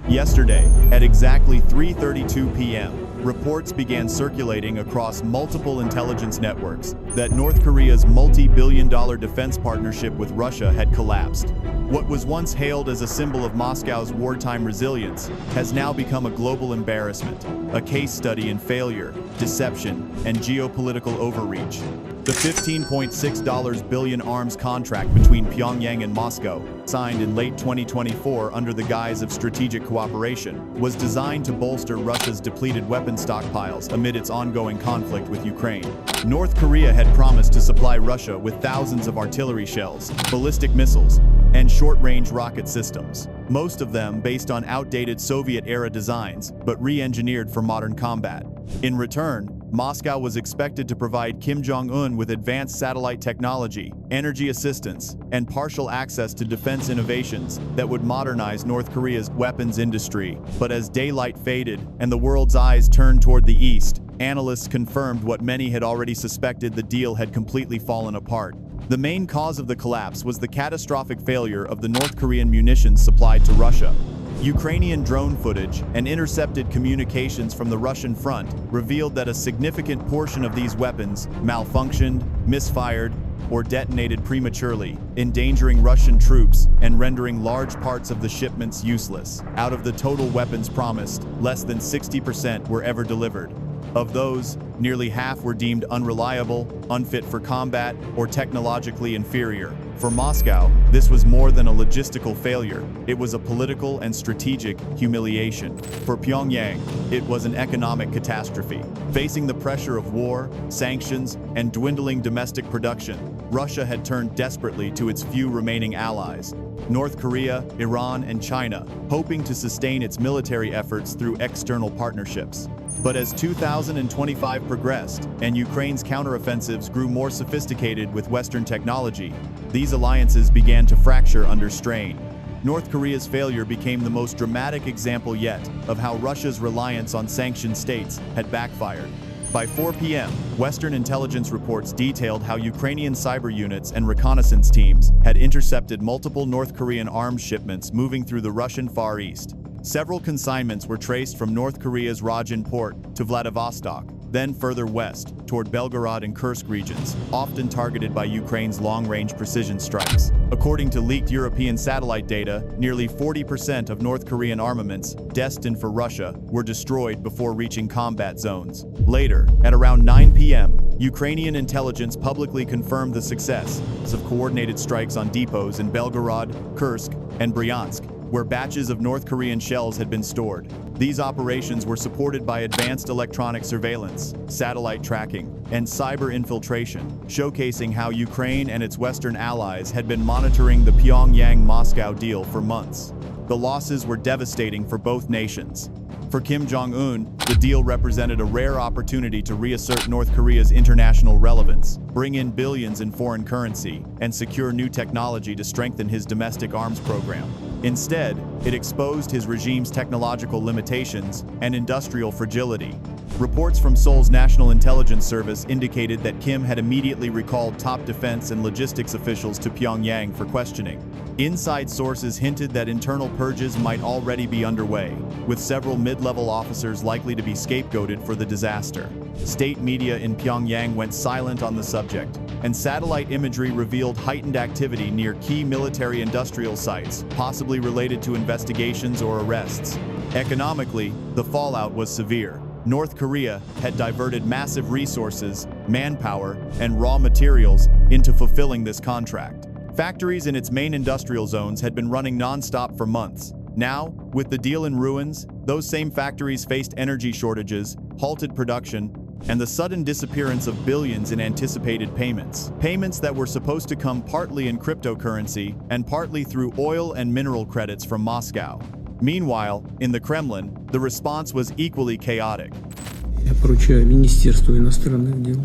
Yesterday, at exactly 3:32 p.m., reports began circulating across multiple intelligence networks that North Korea's multi-billion-dollar defense partnership with Russia had collapsed. What was once hailed as a symbol of Moscow's wartime resilience has now become a global embarrassment, a case study in failure, deception, and geopolitical overreach. The $15.6 billion arms contract between Pyongyang and Moscow, signed in late 2024 under the guise of strategic cooperation, was designed to bolster Russia's depleted weapon stockpiles amid its ongoing conflict with Ukraine. North Korea had promised to supply Russia with thousands of artillery shells, ballistic missiles, and short-range rocket systems, most of them based on outdated Soviet-era designs, but re-engineered for modern combat. In return, Moscow was expected to provide Kim Jong-un with advanced satellite technology, energy assistance, and partial access to defense innovations that would modernize North Korea's weapons industry. But as daylight faded and the world's eyes turned toward the east, analysts confirmed what many had already suspected: the deal had completely fallen apart. The main cause of the collapse was the catastrophic failure of the North Korean munitions supplied to Russia. Ukrainian drone footage and intercepted communications from the Russian front revealed that a significant portion of these weapons malfunctioned, misfired, or detonated prematurely, endangering Russian troops and rendering large parts of the shipments useless. Out of the total weapons promised, less than 60% were ever delivered. Of those, nearly half were deemed unreliable, unfit for combat, or technologically inferior. For Moscow, this was more than a logistical failure. It was a political and strategic humiliation. For Pyongyang, it was an economic catastrophe. Facing the pressure of war, sanctions, and dwindling domestic production, Russia had turned desperately to its few remaining allies: North Korea, Iran, and China, hoping to sustain its military efforts through external partnerships. But as 2025 progressed and Ukraine's counteroffensives grew more sophisticated with Western technology, these alliances began to fracture under strain. North Korea's failure became the most dramatic example yet of how Russia's reliance on sanctioned states had backfired. By 4 p.m., Western intelligence reports detailed how Ukrainian cyber units and reconnaissance teams had intercepted multiple North Korean arms shipments moving through the Russian Far East. Several consignments were traced from North Korea's Rajin port to Vladivostok, then further west toward Belgorod and Kursk regions, often targeted by Ukraine's long-range precision strikes. According to leaked European satellite data, nearly 40% of North Korean armaments destined for Russia were destroyed before reaching combat zones. Later, at around 9 p.m., Ukrainian intelligence publicly confirmed the success of coordinated strikes on depots in Belgorod, Kursk, and Bryansk, where batches of North Korean shells had been stored. These operations were supported by advanced electronic surveillance, satellite tracking, and cyber infiltration, showcasing how Ukraine and its Western allies had been monitoring the Pyongyang-Moscow deal for months. The losses were devastating for both nations. For Kim Jong-un, the deal represented a rare opportunity to reassert North Korea's international relevance, bring in billions in foreign currency, and secure new technology to strengthen his domestic arms program. Instead, it exposed his regime's technological limitations and industrial fragility. Reports from Seoul's National Intelligence Service indicated that Kim had immediately recalled top defense and logistics officials to Pyongyang for questioning. Inside sources hinted that internal purges might already be underway, with several mid-level officers likely to be scapegoated for the disaster. State media in Pyongyang went silent on the subject, and satellite imagery revealed heightened activity near key military-industrial sites, possibly related to investigations or arrests. Economically, the fallout was severe. North Korea had diverted massive resources, manpower, and raw materials into fulfilling this contract. Factories in its main industrial zones had been running non-stop for months. Now, with the deal in ruins, those same factories faced energy shortages, halted production, and the sudden disappearance of billions in anticipated payments. Payments that were supposed to come partly in cryptocurrency and partly through oil and mineral credits from Moscow. Meanwhile, in the Kremlin, the response was equally chaotic. Я поручаю Министерству иностранных дел,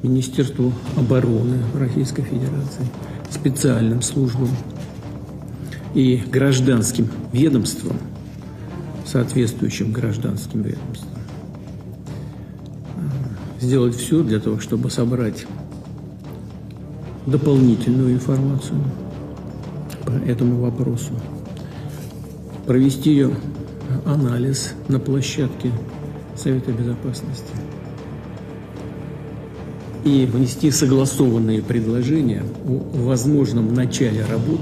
Министерству обороны Российской Федерации, специальным службам и гражданским ведомствам, соответствующим гражданским ведомствам, сделать все для того, чтобы собрать дополнительную информацию по этому вопросу, провести ее анализ на площадке Совета Безопасности и внести согласованные предложения о возможном начале работ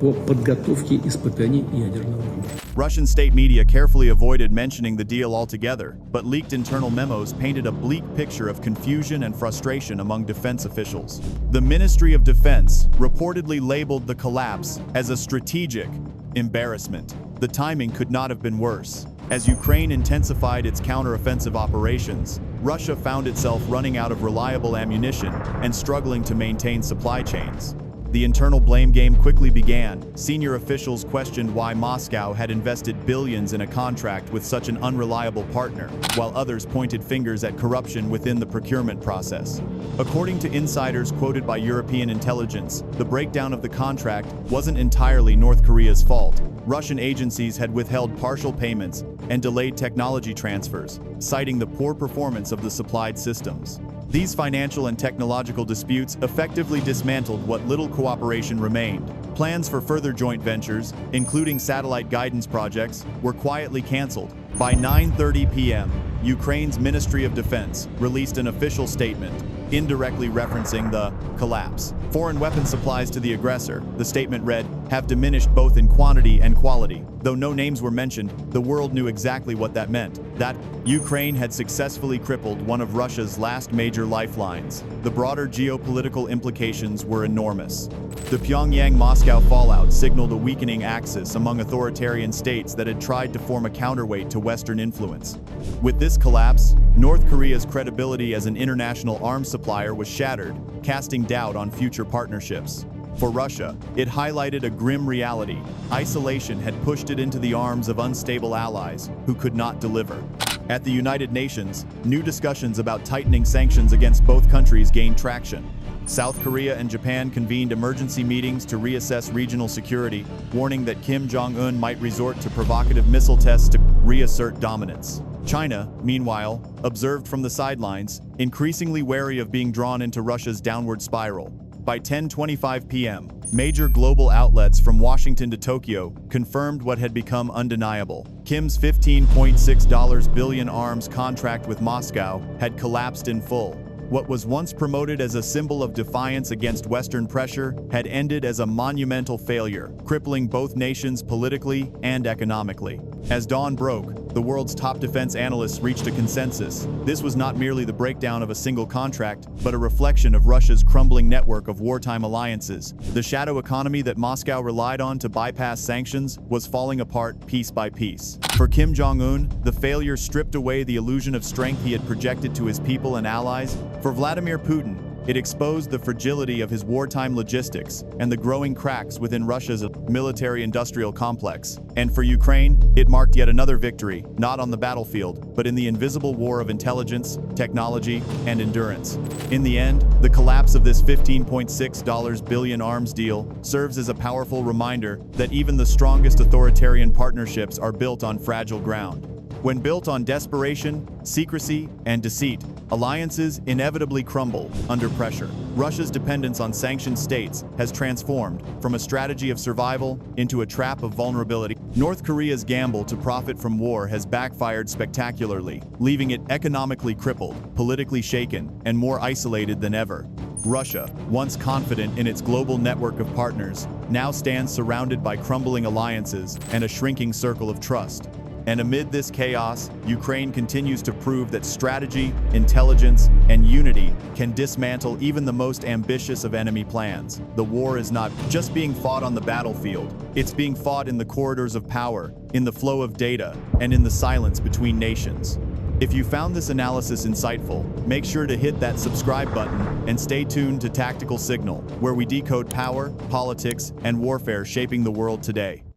по подготовке испытаний ядерного оружия. Russian state media carefully avoided mentioning the deal altogether, but leaked internal memos painted a bleak picture of confusion and frustration among defense officials. The Ministry of Defense reportedly labeled the collapse as a strategic embarrassment. The timing could not have been worse. As Ukraine intensified its counteroffensive operations, Russia found itself running out of reliable ammunition and struggling to maintain supply chains. The internal blame game quickly began. Senior officials questioned why Moscow had invested billions in a contract with such an unreliable partner, while others pointed fingers at corruption within the procurement process. According to insiders quoted by European intelligence, the breakdown of the contract wasn't entirely North Korea's fault. Russian agencies had withheld partial payments and delayed technology transfers, citing the poor performance of the supplied systems. These financial and technological disputes effectively dismantled what little cooperation remained. Plans for further joint ventures, including satellite guidance projects, were quietly canceled. By 9:30 p.m., Ukraine's Ministry of Defense released an official statement, indirectly referencing the collapse. Foreign weapon supplies to the aggressor, the statement read, have diminished both in quantity and quality. Though no names were mentioned, the world knew exactly what that meant. That Ukraine had successfully crippled one of Russia's last major lifelines. The broader geopolitical implications were enormous. The Pyongyang-Moscow fallout signaled a weakening axis among authoritarian states that had tried to form a counterweight to Western influence. With this collapse, North Korea's credibility as an international arms supplier was shattered, casting doubt on future partnerships. For Russia, it highlighted a grim reality. Isolation had pushed it into the arms of unstable allies who could not deliver. At the United Nations, new discussions about tightening sanctions against both countries gained traction. South Korea and Japan convened emergency meetings to reassess regional security, warning that Kim Jong-un might resort to provocative missile tests to reassert dominance. China, meanwhile, observed from the sidelines, increasingly wary of being drawn into Russia's downward spiral. By 10:25 p.m., major global outlets from Washington to Tokyo confirmed what had become undeniable. Kim's $15.6 billion arms contract with Moscow had collapsed in full. What was once promoted as a symbol of defiance against Western pressure had ended as a monumental failure, crippling both nations politically and economically. As dawn broke, the world's top defense analysts reached a consensus. This was not merely the breakdown of a single contract, but a reflection of Russia's crumbling network of wartime alliances. The shadow economy that Moscow relied on to bypass sanctions was falling apart piece by piece. For Kim Jong-un, the failure stripped away the illusion of strength he had projected to his people and allies. For Vladimir Putin, it exposed the fragility of his wartime logistics and the growing cracks within Russia's military-industrial complex. And for Ukraine, it marked yet another victory, not on the battlefield, but in the invisible war of intelligence, technology, and endurance. In the end, the collapse of this $15.6 billion arms deal serves as a powerful reminder that even the strongest authoritarian partnerships are built on fragile ground. When built on desperation, secrecy, and deceit, alliances inevitably crumble under pressure. Russia's dependence on sanctioned states has transformed from a strategy of survival into a trap of vulnerability. North Korea's gamble to profit from war has backfired spectacularly, leaving it economically crippled, politically shaken, and more isolated than ever. Russia, once confident in its global network of partners, now stands surrounded by crumbling alliances and a shrinking circle of trust. And amid this chaos, Ukraine continues to prove that strategy, intelligence, and unity can dismantle even the most ambitious of enemy plans. The war is not just being fought on the battlefield, it's being fought in the corridors of power, in the flow of data, and in the silence between nations. If you found this analysis insightful, make sure to hit that subscribe button and stay tuned to Tactical Signal, where we decode power, politics, and warfare shaping the world today.